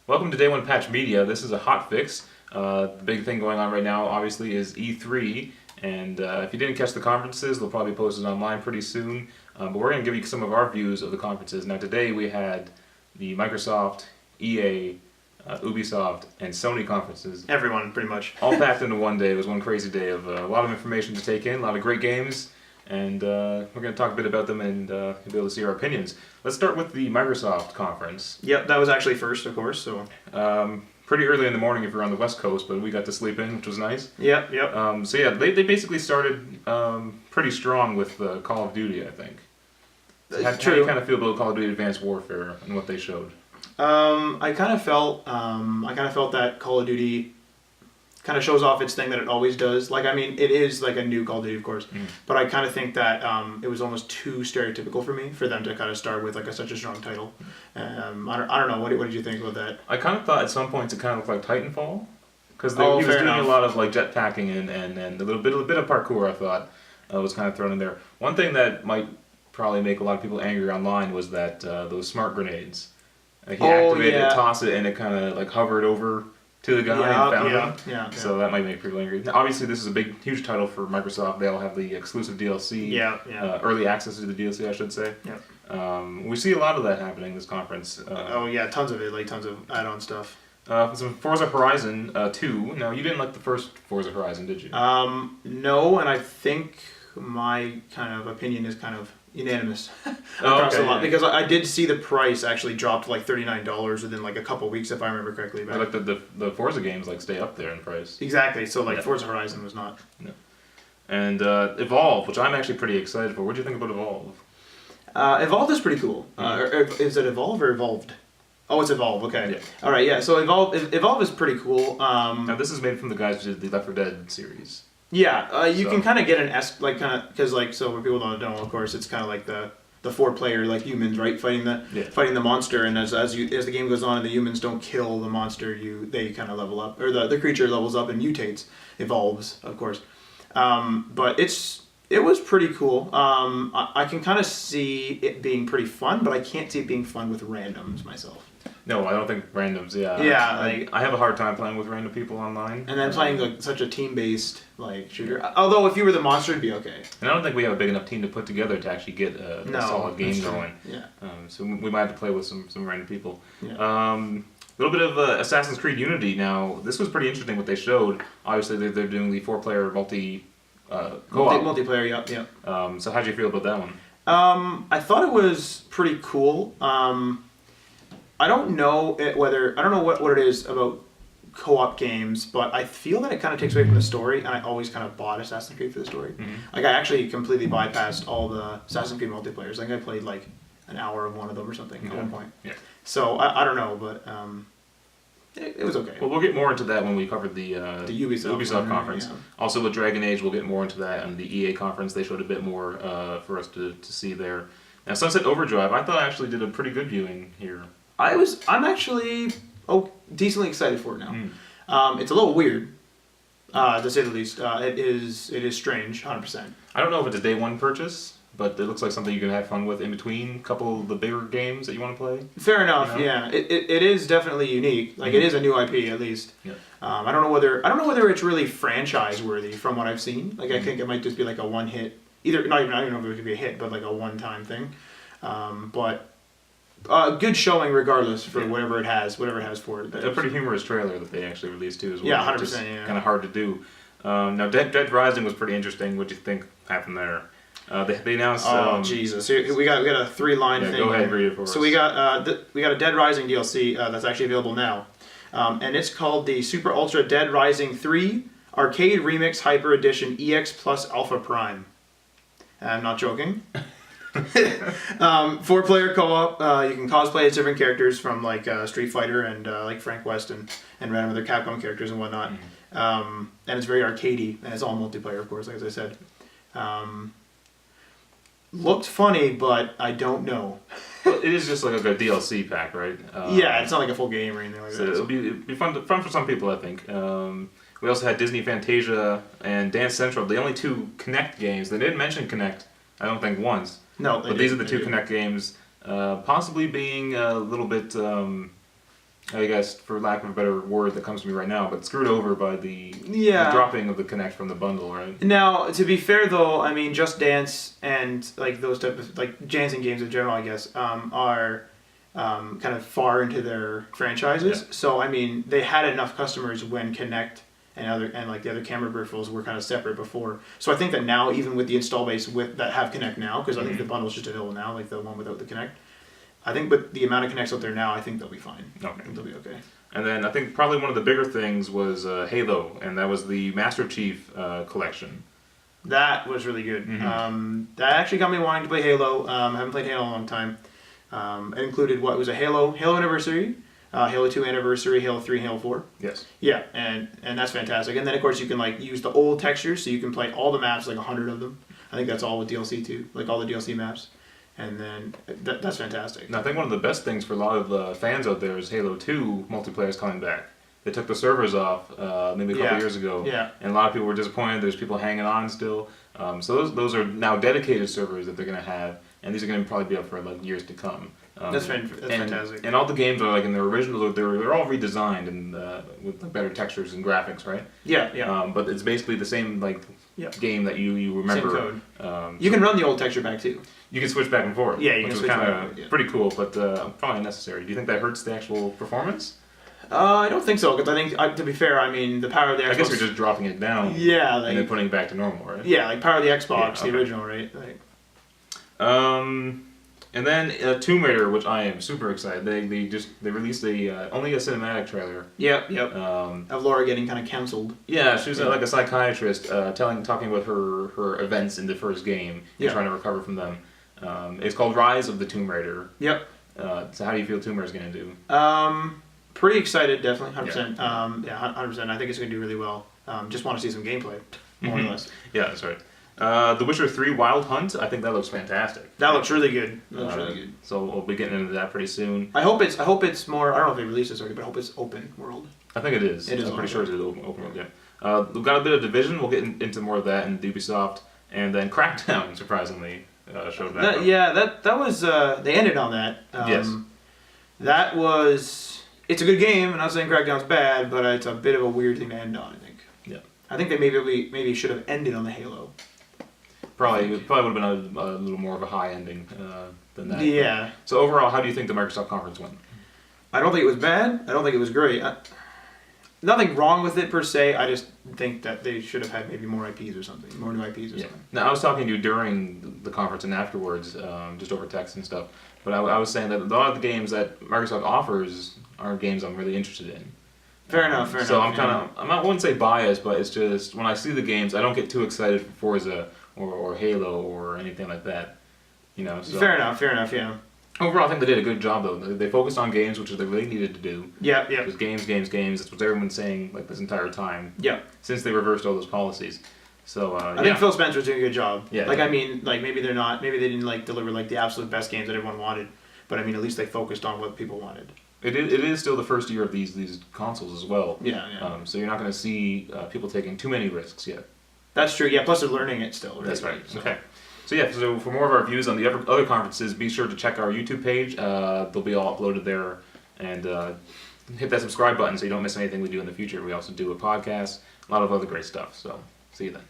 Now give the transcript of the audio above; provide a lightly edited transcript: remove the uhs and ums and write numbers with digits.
Welcome to Day One Patch Media. This is a hot fix. The big thing going on right now, obviously, is E3. And if you didn't catch the conferences, they'll probably be posted online pretty soon. But we're going to give you some of our views of the conferences. Now, today we had the Microsoft, EA, Ubisoft, and Sony conferences. Everyone, pretty much. All packed into one day. It was one crazy day of a lot of information to take in, a lot of great games. And we're going to talk a bit about them and you'll be able to see our opinions. Let's start with the Microsoft conference. Yep, that was actually first, of course. So. Pretty early in the morning if you're on the West Coast, but we got to sleep in, which was nice. Yep. So yeah, they basically started pretty strong with Call of Duty, I think. How do you kind of feel about Call of Duty Advanced Warfare and what they showed? I kind of felt that Call of Duty kind of shows off its thing that it always does. Like, I mean, it is like a new Call of Duty, of course, but I kind of think that it was almost too stereotypical for me for them to kind of start with like such a strong title. I don't know. What did you think about that? I kind of thought at some points it kind of looked like Titanfall, because he was doing a lot of like jetpacking and a little bit of parkour. I thought was kind of thrown in there. One thing that might probably make a lot of people angry online was that those smart grenades. He activated it, tossed it, and it kind of like hovered over to the guy and found him. Yeah. So that might make people angry. Now, obviously, this is a huge title for Microsoft. They all have the exclusive DLC. Early access to the DLC, I should say. We see a lot of that happening this conference. Tons of it, like tons of add-on stuff. Some Forza Horizon 2. Now, you didn't like the first Forza Horizon, did you? No, and I think my kind of opinion is kind of unanimous across a lot, because I did see the price actually drop to like $39 within like a couple weeks, if I remember correctly. But like the Forza games like stay up there in price. Exactly. So like Forza Horizon was not. No. And Evolve, which I'm actually pretty excited for. What do you think about Evolve? Evolve is pretty cool. Is it Evolve or Evolved? Oh, it's Evolve. Okay. Yeah. All right. Yeah. So Evolve is pretty cool. Now this is made from the guys who did the Left 4 Dead series. Yeah, you can kind of get because so for people that don't know, of course, it's kind of like the 4-player like humans, right, fighting the monster, and as the game goes on and the humans don't kill the monster, they kind of level up, or the creature levels up and mutates, evolves, of course. But it was pretty cool. I can kind of see it being pretty fun, but I can't see it being fun with randoms myself. No, I don't think randoms. Yeah. Yeah, I have a hard time playing with random people online. And then playing like such a team-based like shooter. Although if you were the monster, it'd be okay. And I don't think we have a big enough team to put together to actually get a solid game going. Yeah. So we might have to play with some random people. Yeah. A little bit of Assassin's Creed Unity. Now this was pretty interesting what they showed. Obviously they're doing the 4-player co-op. Multiplayer. Yep. So how did you feel about that one? I thought it was pretty cool. I don't know what it is about co-op games, but I feel that it kind of takes away from the story, and I always kind of bought Assassin's Creed for the story. Like I actually completely bypassed all the Assassin's Creed multiplayers. I think I played like an hour of one of them or something at one point. Yeah. So I don't know, but it was okay. Well, we'll get more into that when we covered the Ubisoft conference. Yeah. Also with Dragon Age, we'll get more into that, and the EA conference, they showed a bit more for us to see there. Now, Sunset Overdrive, I thought actually did a pretty good viewing here. I'm actually decently excited for it now. It's a little weird, to say the least. It is strange, 100%. I don't know if it's a day one purchase, but it looks like something you can have fun with in between a couple of the bigger games that you want to play. Fair enough. You know? Yeah. It is definitely unique. Like it is a new IP at least. Yeah. I don't know whether it's really franchise worthy from what I've seen. Like I think it might just be like a one hit. I don't even know if it could be a hit, but like a one time thing. But good showing regardless for whatever it has for it. A pretty humorous trailer that they actually released too as well. Yeah, 100%. Yeah. Kind of hard to do. Now Dead Rising was pretty interesting. What do you think happened there? They announced. Oh Jesus! We got a 3-line thing. Go ahead, read it for us. So we got a Dead Rising DLC that's actually available now, and it's called the Super Ultra Dead Rising 3 Arcade Remix Hyper Edition EX Plus Alpha Prime. I'm not joking. 4-player co-op. You can cosplay as different characters from like Street Fighter and like Frank West and random other Capcom characters and whatnot. And it's very arcadey, and it's all multiplayer, of course, like as I said. Looked funny, but I don't know. Well, it is just like a DLC pack, right? Yeah, it's not like a full game or anything like that. It'll be fun for some people, I think. We also had Disney Fantasia and Dance Central, the only 2 Kinect games. They didn't mention Kinect, I don't think, once. No, but these are the 2 Kinect games, possibly being a little bit I guess, for lack of a better word that comes to me right now, but screwed over by the dropping of the Kinect from the bundle, right? Now, to be fair though, I mean, Just Dance and like those type of like dancing games in general, I guess, are kind of far into their franchises. Yeah. So I mean, they had enough customers when Kinect and like the other camera peripherals were kind of separate before. So I think that now, even with the install base that have Kinect now, because I think the bundle's just available now, like the one without the Kinect. I think, but the amount of Kinects out there now, I think they'll be fine. Okay. I think they'll be okay. And then I think probably one of the bigger things was Halo, and that was the Master Chief collection. That was really good. That actually got me wanting to play Halo. I haven't played Halo in a long time. It included what was a Halo Anniversary, Halo 2 Anniversary, Halo 3, Halo 4. Yes. Yeah, and that's fantastic. And then of course you can like use the old textures, so you can play all the maps, like 100 of them. I think that's all with DLC too, like all the DLC maps. And then that's fantastic. And I think one of the best things for a lot of fans out there is Halo 2 multiplayer is coming back. They took the servers off maybe a couple years ago, and a lot of people were disappointed. There's people hanging on still. So those are now dedicated servers that they're going to have, and these are going to probably be up for like years to come. That's fantastic. And all the games are like in their original. They're all redesigned and with better textures and graphics, right? Yeah. But it's basically the same game that you remember. Same code. You can run the old texture back too. You can switch back and forth. Yeah, you can which switch is kind of pretty cool, but probably unnecessary. Do you think that hurts the actual performance? I don't think so, because I think, to be fair, I mean, the power of the Xbox... I guess you're just dropping it down and then putting it back to normal, right? Yeah, like power of the Xbox, the original, right? Like... And then Tomb Raider, which I am super excited. They released only a cinematic trailer. Yep. Of Laura getting kind of counseled. Yeah, she was like a psychiatrist talking about her events in the first game and trying to recover from them. It's called Rise of the Tomb Raider. Yep. So how do you feel Tomb Raider's going to do? Pretty excited, definitely, 100%. 100%. I think it's going to do really well. Just want to see some gameplay, more or less. Yeah, that's right. The Witcher 3 Wild Hunt, I think that looks fantastic. That looks really good. Really good. So we'll be getting into that pretty soon. I hope it's more. I don't know if they released this already, but I hope it's open world. I think it is. I'm pretty sure it's open world. Yeah. We've got a bit of Division. We'll get into more of that in Ubisoft, and then Crackdown surprisingly showed back. That was. They ended on that. Yes. That was. It's a good game. I'm not saying Crackdown's bad, but it's a bit of a weird thing to end on. I think. Yeah. I think they maybe should have ended on the Halo. Probably would have been a little more of a high ending than that. Yeah. So overall, how do you think the Microsoft conference went? I don't think it was bad. I don't think it was great. Nothing wrong with it per se. I just think that they should have had maybe more IPs or something, more new IPs or something. Now I was talking to you during the conference and afterwards, just over text and stuff. But I was saying that a lot of the games that Microsoft offers aren't games I'm really interested in. Fair enough. So I wouldn't say biased, but it's just when I see the games, I don't get too excited for Forza or Halo or anything like that. So. Fair enough, yeah. Overall, I think they did a good job, though. They focused on games, which they really needed to do. Yeah. It was games. That's what everyone's saying like this entire time. Yeah. Since they reversed all those policies. So, I think Phil Spencer's doing a good job. Yeah. I mean, maybe they didn't deliver the absolute best games that everyone wanted, but I mean, at least they focused on what people wanted. It is still the first year of these consoles as well. Yeah. So you're not going to see people taking too many risks yet. That's true. Yeah. Plus, they're learning it still. Right? That's right. So. Okay. So for more of our views on the other conferences, be sure to check our YouTube page. They'll be all uploaded there, and hit that subscribe button so you don't miss anything we do in the future. We also do a podcast, a lot of other great stuff. So see you then.